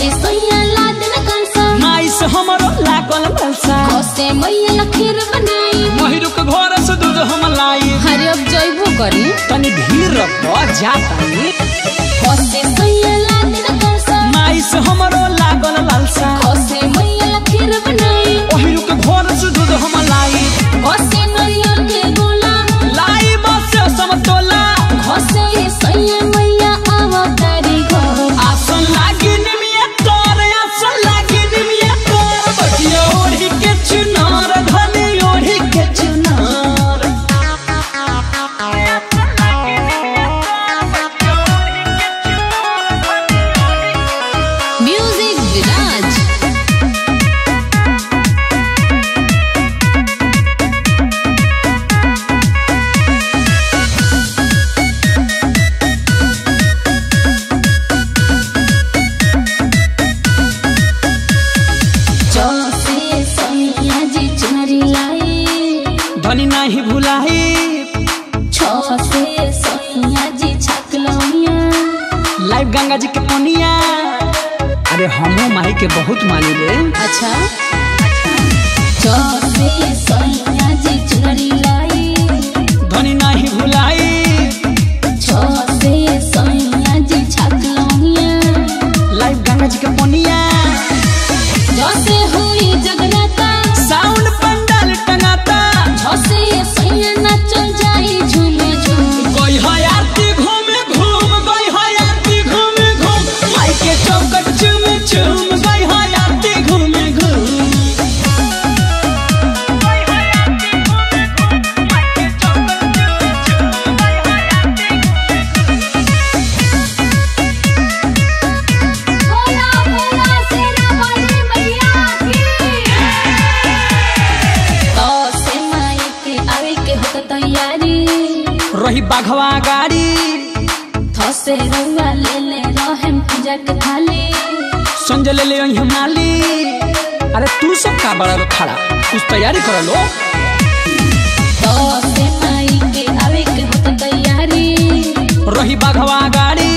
खसे सोया लादन कंसा माई से हमरो लागल बलसा खसे मैया खीर बनाई महिरू के घर से दूध हम लाई। हरे अब जइबो करी तनी धीर रख जातानी खसे सोया लादन कंसा माई से हमरो लागल बलसा खसे मैया खीर बनाई महिरू के घर से दूध हम लाई। खसे नरियर के गोला लाई बस समतोला खसे सोया मैया आवतारी घर आसन लागी निमिया तोर आसन लागी निमिया तोर बचिया ओढ़ी के चुनार धनी ओढ़ी के चुनार। म्यूजिक विराज जैसे सोया जी चुनरी लाई धनी नहीं भुलाई से सोया जी छकलौनिया लाइव गंगा जी के पनिया। अरे हमो माई के बहुत मानी रे। अच्छा से सोया जी चुनरी लाई धनी नहीं भुलाई से सोया जी छकलौनिया लाइव गंगा जी के पनिया। जैसे हुई जगराता साउंड पंडाल टंगाता झसे सोया नाचल जाई झूमे झूम कोई हयाती घूमे घूम कोई हयाती घूमे घूम माई के चौकट चूम चूम कोई हयाती घूमे घूम। बोला बोला शेरा वाली मैया की तो से माई के आवे के होत तैयारी रही बाघवा गाड़ी थसे रउआ ले रहम पूजा के थाली संजय ले ले यहाँ माली। अरे तू सब का बड़ा लो खड़ा कुछ तैयारी कर लो। तो से माई के आवे के होत तैयारी रही बाघवा गाड़ी